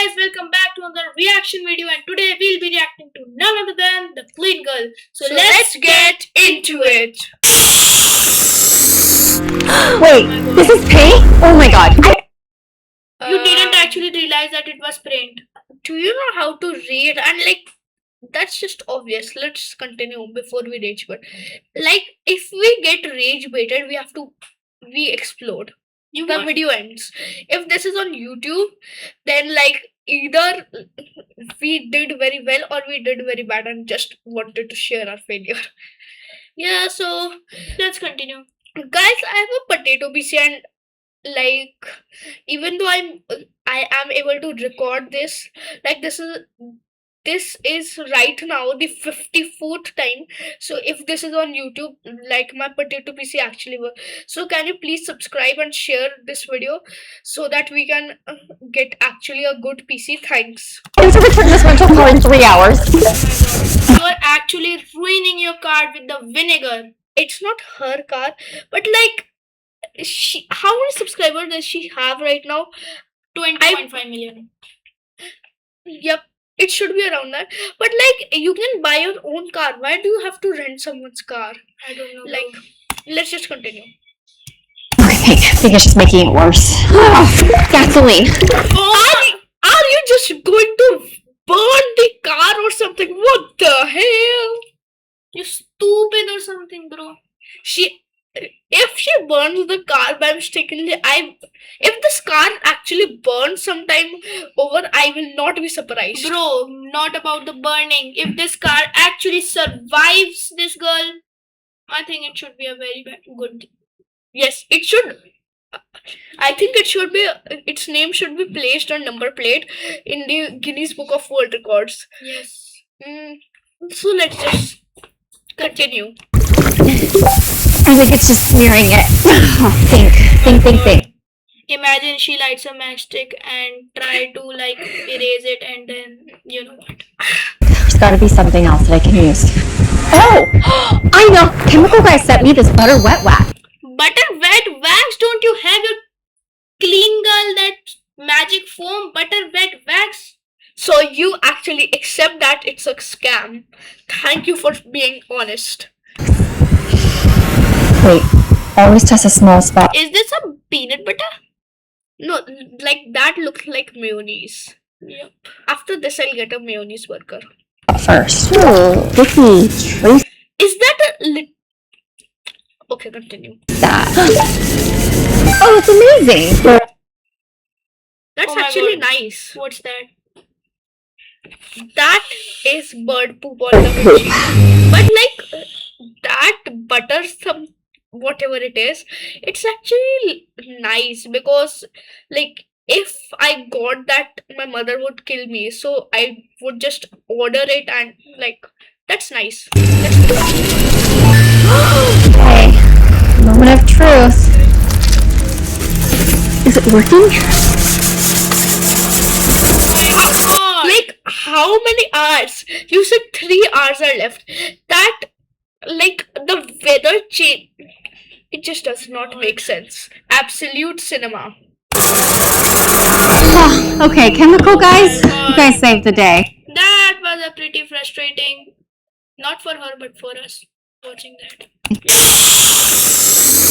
guys, welcome back to another reaction video, and today we'll be reacting to none other than the Clean Girl. So let's get into it. Wait, this is paint? Oh my god. You didn't actually realize that it was print. Do you know how to read? And that's just obvious. Let's continue before we rage bait. If we get rage baited, we explode. The video ends. If this is on YouTube, then either we did very well or we did very bad and just wanted to share our failure. Yeah, so let's continue. Guys, I have a potato PC, and even though I am able to record this, this is right now the 54th time. So if this is on YouTube, my potato PC actually works. So can you please subscribe and share this video so that we can get actually a good PC? Thanks. I have to return this rental car in 3 hours. You are actually ruining your car with the vinegar. It's not her car, but how many subscribers does she have right now? 20.5 million. Yep. It should be around that. But you can buy your own car. Why do you have to rent someone's car? I don't know. Let's just continue. Okay, I think it's just making it worse. Gasoline. Are you just going to burn the car or something? What the hell? You stupid or something, bro. If she burns the car by mistakenly, if this car actually burns sometime over, I will not be surprised. Bro, not about the burning. If this car actually survives this girl, I think it should be a very good. Yes, it should. I think it should be. Its name should be placed on number plate in the Guinness Book of World Records. Yes. So let's just continue. I think it's just smearing it. Think. Imagine she lights a matchstick and try to erase it, and then you know what. There's gotta be something else that I can use. Oh! I know! Chemical Guy sent me this butter wet wax. Butter wet wax? Don't you have your Clean Girl that magic foam butter wet wax? So you actually accept that it's a scam. Thank you for being honest. Wait, always test a small spot. Is this a peanut butter? No, that looks like mayonnaise. Yep. After this, I'll get a mayonnaise burger. First. Vicky, is that a Okay, continue. That. Oh, it's amazing. That's actually nice. What's that? That is bird poop all the way. But that butter, whatever it is, it's actually nice because if I got that, my mother would kill me. So I would just order it, and that's nice. Okay, moment of truth. Is it working? How many hours? You said 3 hours are left. That the weather change. It just does not make sense. Absolute cinema. Okay, Chemical Guys, you guys saved the day. That was a pretty frustrating. Not for her, but for us watching that.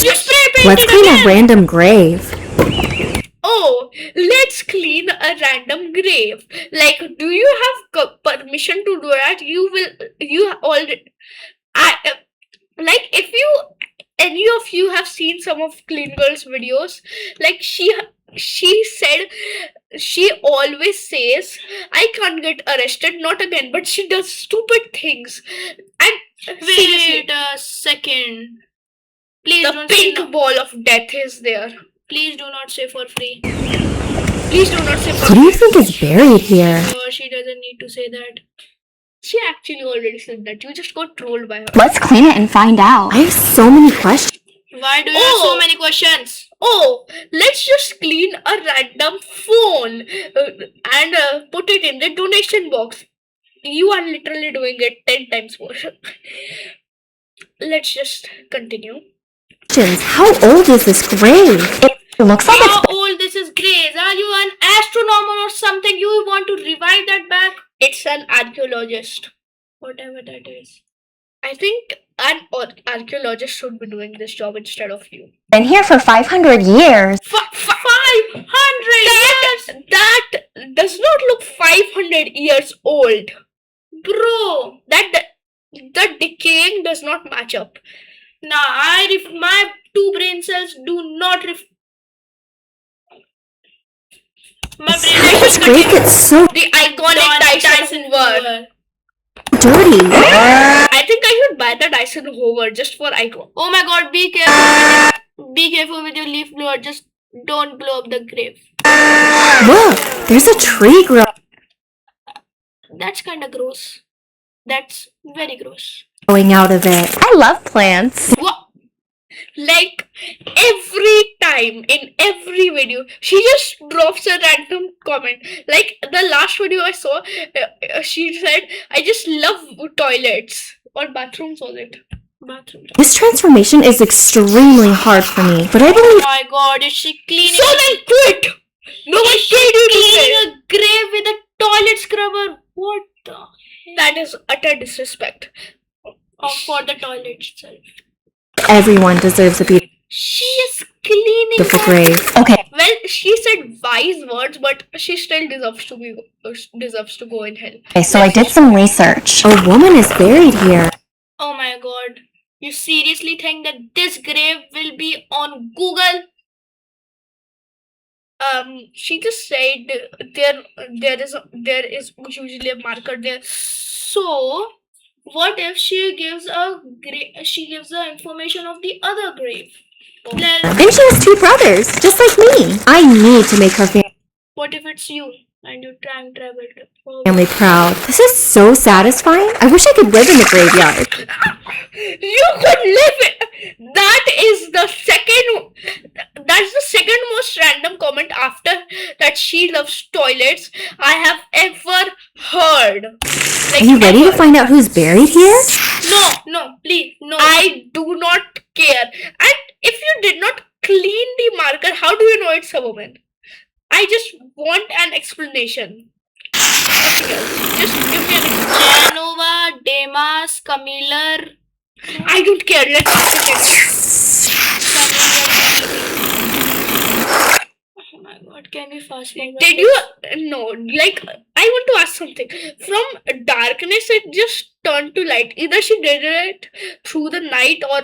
You spray painted Let's clean again. a random grave. Oh, let's clean a random grave. Do you have permission to do that? You already. If any of you have seen some of Clean Girl's videos, she said, she always says, I can't get arrested, not again, but she does stupid things. And wait a second. Please, the pink ball of death is there. Please do not say for free. Please do not say for free. What do you think is buried here? Oh, she doesn't need to say that. She actually already said that. You just got trolled by her. Let's clean it and find out. I have so many questions. Why do you have so many questions? Oh, let's just clean a random phone and put it in the donation box. You are literally doing it 10 times more. Let's just continue. How old is this grave? It looks like How old this is Grace? Are you an astronomer or something? You want to revive that back? It's an archaeologist. Whatever that is. I think an archaeologist should be doing this job instead of you. Been here for 500 years. 500 years? That does not look 500 years old. Bro, the decaying does not match up. Nah, my two brain cells do not my brain This grave gets so the iconic Dyson Hoover. dirty. I think I should buy the Dyson Hoover just for icon. Oh my god, be careful. Be careful with your leaf blower. Just don't blow up the grave. Look, there's a tree growing That's kind of gross. That's very gross. out of it. I love plants. What? Like every time in every video, she just drops a random comment. Like the last video I saw, she said, "I just love toilets or bathrooms." Was it bathrooms? This transformation is extremely hard for me, but I believe Oh my god, is she cleaning? So then quit! No one told you to clean a grave with a toilet scrubber. What the hell? That is utter disrespect for the toilet itself. everyone deserves a She is cleaning beautiful that- grave. Okay, Well, she said wise words, but she still deserves to go in hell. okay, so I did some research. A woman is buried here. Oh my god. You seriously think that this grave will be on Google? She just said there is usually a marker there. So what if she gives the information of the other grave? Well, And she has two brothers, just like me. I need to make her what if it's you and you time traveled? family proud. This is so satisfying. I wish I could live in the graveyard. You could live it. That's the second most random comment after that she loves toilets I have ever heard. Like, Are you ready to ever. find out who's buried here? No, please, no. I do not care. And if you did not clean the marker, how do you know it's a woman? I just want an explanation. Just give me an explanation. Genova, Demas, Camiller. I don't care. Let's Oh my god, can we fast forward? Did you no? Like, I want to ask something. From darkness, it just turned to light. Either she did it through the night or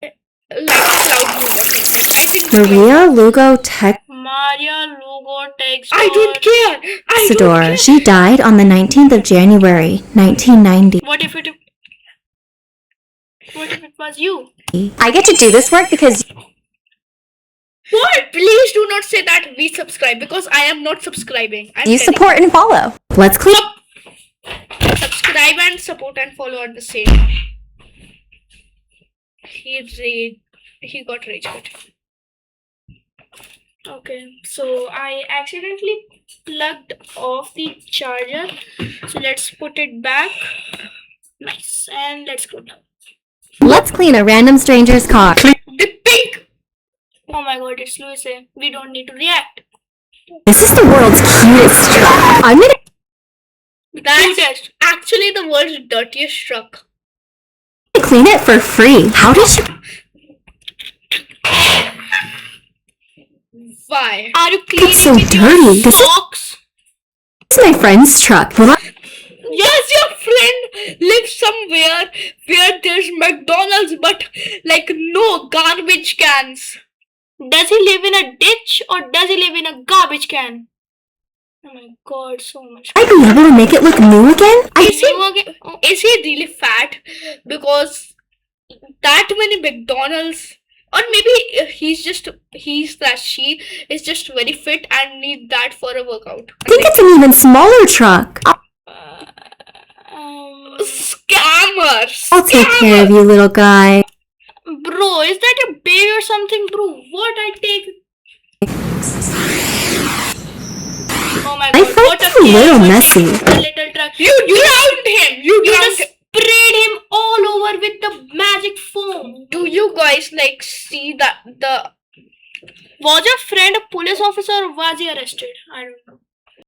like cloud movement. I think Maria Lugo Texador. Maria Lugo takes. I don't care. I don't care. She died on the 19th of January, 1990. What if it was you? I get to do this work because What? Please do not say that we subscribe because I am not subscribing. I'm you telling support and follow. Let's clean. subscribe and support and follow are the same. He got rage quit. Okay, so I accidentally plugged off the charger. So let's put it back. Nice. And let's go down. Let's clean a random stranger's car. The pink! Oh my god, it's Louis. We don't need to react. This is the world's cutest truck. I'm gonna That's actually the world's dirtiest truck. clean it for free. How did you? Why? Are you cleaning so with dirty. your This is- socks? This is my friend's truck. Will I- Yes, your friend lives somewhere where there's McDonald's but like no garbage cans. Does he live in a ditch or does he live in a garbage can? Oh my god, so much. I'd be able to make it look new again? Is he really fat? Because that many McDonald's, or maybe she is just very fit and need that for a workout. I think it's an even smaller truck. Scammers! I'll take care of you, little guy. Bro, is that a baby or something, bro? What I take? Oh my I god, find what this a little messy. Little truck. You drowned him! You just sprayed him all over with the magic foam. Do you guys like see that was your friend a police officer or was he arrested? I don't know.